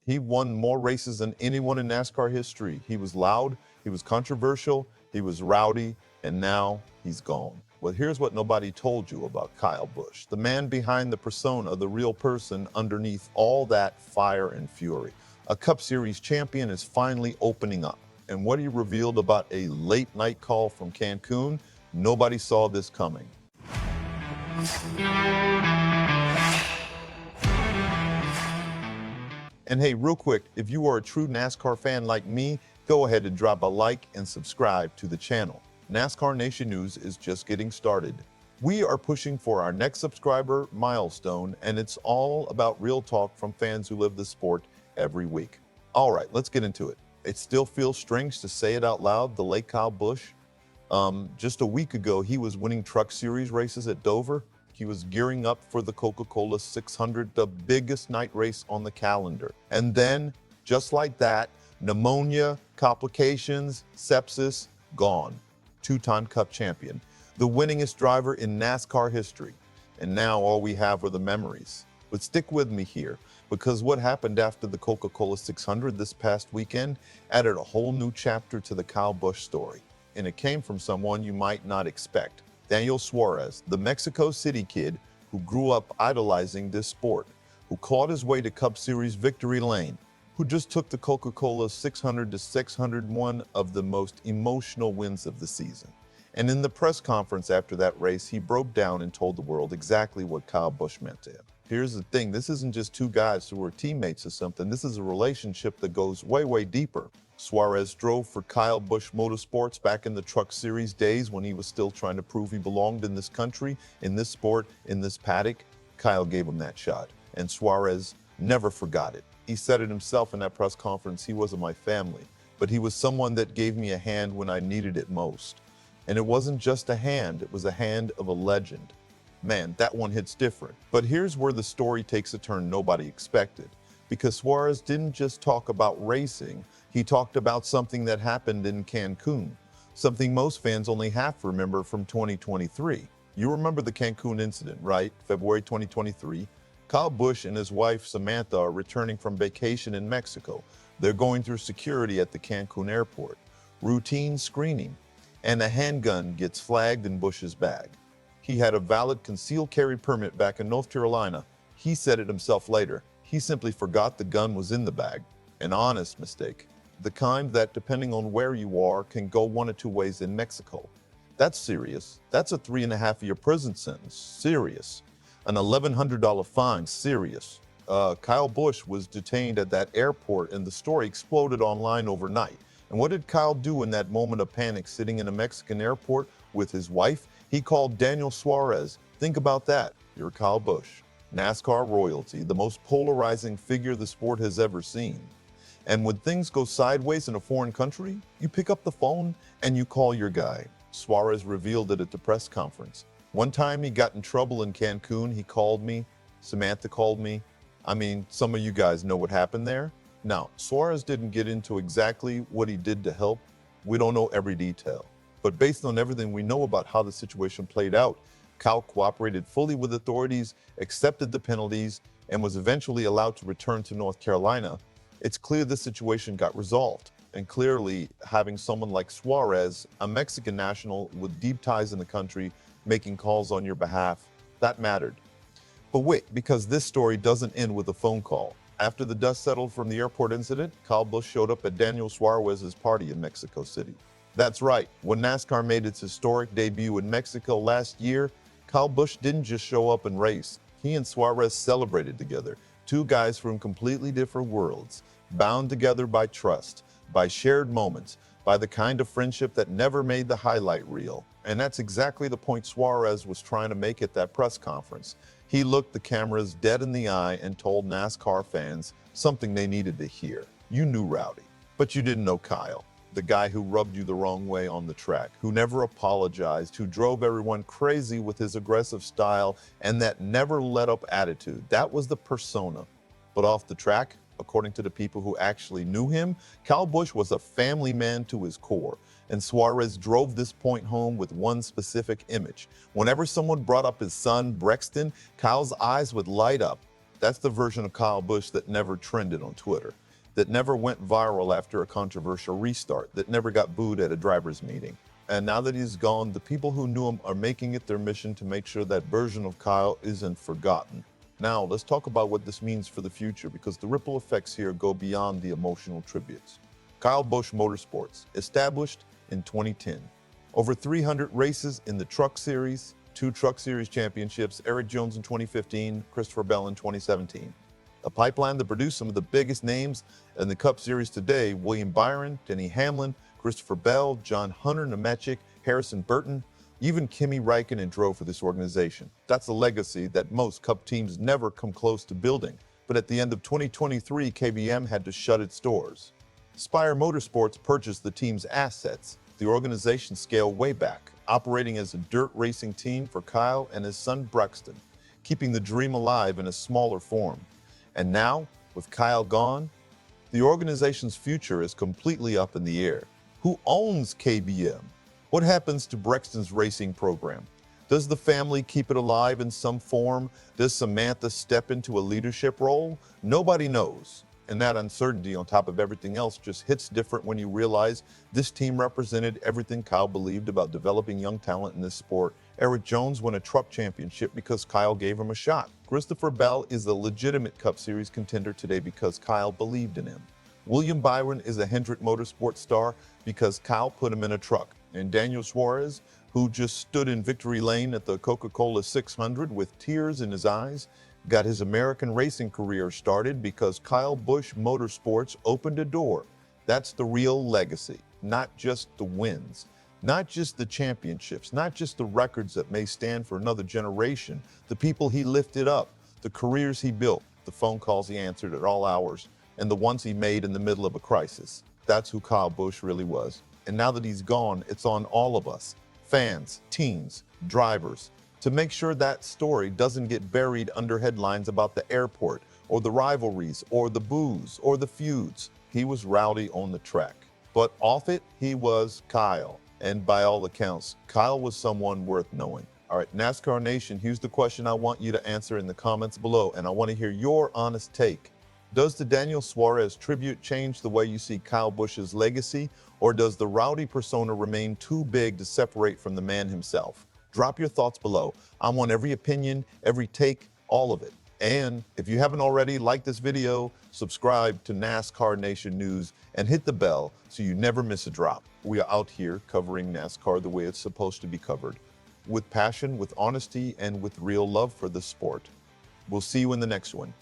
He won more races than anyone in NASCAR history. He was loud, he was controversial, he was rowdy, and now he's gone. Well, here's what nobody told you about Kyle Busch, the man behind the persona, the real person underneath all that fire and fury. A Cup Series champion is finally opening up. And what he revealed about a late night call from Cancun, nobody saw this coming. And hey, real quick, if you are a true NASCAR fan like me, go ahead and drop a like and subscribe to the channel. NASCAR Nation News is just getting started. We are pushing for our next subscriber milestone, and it's all about real talk from fans who live the sport every week. All right, let's get into it. It still feels strange to say it out loud, the late Kyle Busch. Just a week ago, he was winning Truck Series races at Dover. He was gearing up for the Coca-Cola 600, the biggest night race on the calendar. And then, just like that, pneumonia, complications, sepsis, gone. Two-time Cup champion, the winningest driver in NASCAR history. And now all we have are the memories. But stick with me here, because what happened after the Coca-Cola 600 this past weekend added a whole new chapter to the Kyle Busch story. And it came from someone you might not expect. Daniel Suarez, the Mexico City kid who grew up idolizing this sport, who clawed his way to Cup Series victory lane, who just took the Coca-Cola 600 to 601 of the most emotional wins of the season. And in the press conference after that race, he broke down and told the world exactly what Kyle Busch meant to him. Here's the thing, this isn't just two guys who were teammates or something. This is a relationship that goes way, way deeper. Suarez drove for Kyle Busch Motorsports back in the Truck Series days when he was still trying to prove he belonged in this country, in this sport, in this paddock. Kyle gave him that shot, and Suarez never forgot it. He said it himself in that press conference, he wasn't my family, but he was someone that gave me a hand when I needed it most. And it wasn't just a hand, it was a hand of a legend. Man, that one hits different. But here's where the story takes a turn nobody expected. Because Suarez didn't just talk about racing, he talked about something that happened in Cancun, something most fans only half remember from 2023. You remember the Cancun incident, right? February 2023. Kyle Busch and his wife Samantha are returning from vacation in Mexico. They're going through security at the Cancun airport. Routine screening, and a handgun gets flagged in Busch's bag. He had a valid concealed carry permit back in North Carolina. He said it himself later. He simply forgot the gun was in the bag. An honest mistake. The kind that, depending on where you are, can go one of two ways in Mexico. That's serious. That's a 3.5-year prison sentence. Serious. An $1,100 fine. Serious. Kyle Busch was detained at that airport and the story exploded online overnight. And what did Kyle do in that moment of panic sitting in a Mexican airport with his wife? He called Daniel Suarez. Think about that. You're Kyle Busch, NASCAR royalty, the most polarizing figure the sport has ever seen. And when things go sideways in a foreign country, you pick up the phone and you call your guy. Suarez revealed it at the press conference. One time he got in trouble in Cancun, he called me, Samantha called me. I mean, some of you guys know what happened there. Now, Suarez didn't get into exactly what he did to help. We don't know every detail. But based on everything we know about how the situation played out, Kyle cooperated fully with authorities, accepted the penalties, and was eventually allowed to return to North Carolina. It's clear the situation got resolved. And clearly, having someone like Suarez, a Mexican national with deep ties in the country, making calls on your behalf, that mattered. But wait, because this story doesn't end with a phone call. After the dust settled from the airport incident, Kyle Busch showed up at Daniel Suarez's party in Mexico City. That's right, when NASCAR made its historic debut in Mexico last year, Kyle Busch didn't just show up and race. He and Suarez celebrated together, two guys from completely different worlds, bound together by trust, by shared moments, by the kind of friendship that never made the highlight reel. And that's exactly the point Suarez was trying to make at that press conference. He looked the cameras dead in the eye and told NASCAR fans something they needed to hear. You knew Rowdy, but you didn't know Kyle, the guy who rubbed you the wrong way on the track, who never apologized, who drove everyone crazy with his aggressive style and that never let up attitude. That was the persona. But off the track, according to the people who actually knew him, Kyle Busch was a family man to his core. And Suarez drove this point home with one specific image. Whenever someone brought up his son, Brexton, Kyle's eyes would light up. That's the version of Kyle Busch that never trended on Twitter, that never went viral after a controversial restart, that never got booed at a driver's meeting. And now that he's gone, the people who knew him are making it their mission to make sure that version of Kyle isn't forgotten. Now, let's talk about what this means for the future, because the ripple effects here go beyond the emotional tributes. Kyle Busch Motorsports, established in 2010. Over 300 races in the Truck Series, 2 Truck Series championships, Erik Jones in 2015, Christopher Bell in 2017. A pipeline that produced some of the biggest names in the Cup Series today: William Byron, Denny Hamlin, Christopher Bell, John Hunter Nemechek, Harrison Burton, even Kimi Räikkönen drove for this organization. That's a legacy that most Cup teams never come close to building. But at the end of 2023, KBM had to shut its doors. Spire Motorsports purchased the team's assets. The organization scaled way back, operating as a dirt racing team for Kyle and his son Brexton, keeping the dream alive in a smaller form. And now, with Kyle gone, the organization's future is completely up in the air. Who owns KBM? What happens to Brexton's racing program? Does the family keep it alive in some form? Does Samantha step into a leadership role? Nobody knows. And that uncertainty, on top of everything else, just hits different when you realize this team represented everything Kyle believed about developing young talent in this sport. Erik Jones won a truck championship because Kyle gave him a shot. Christopher Bell is a legitimate Cup Series contender today because Kyle believed in him. William Byron is a Hendrick Motorsports star because Kyle put him in a truck. And Daniel Suarez, who just stood in victory lane at the Coca-Cola 600 with tears in his eyes, got his American racing career started because Kyle Busch Motorsports opened a door. That's the real legacy, not just the wins, not just the championships, not just the records that may stand for another generation, the people he lifted up, the careers he built, the phone calls he answered at all hours, and the ones he made in the middle of a crisis. That's who Kyle Busch really was. And now that he's gone, it's on all of us, fans, teams, drivers, to make sure that story doesn't get buried under headlines about the airport or the rivalries or the booze or the feuds. He was rowdy on the track, but off it, he was Kyle. And by all accounts, Kyle was someone worth knowing. All right, NASCAR Nation, here's the question I want you to answer in the comments below, and I want to hear your honest take. Does the Daniel Suarez tribute change the way you see Kyle Busch's legacy, or does the Rowdy persona remain too big to separate from the man himself? Drop your thoughts below. I want every opinion, every take, all of it. And if you haven't already, like this video, subscribe to NASCAR Nation News, and hit the bell so you never miss a drop. We are out here covering NASCAR the way it's supposed to be covered, with passion, with honesty, and with real love for the sport. We'll see you in the next one.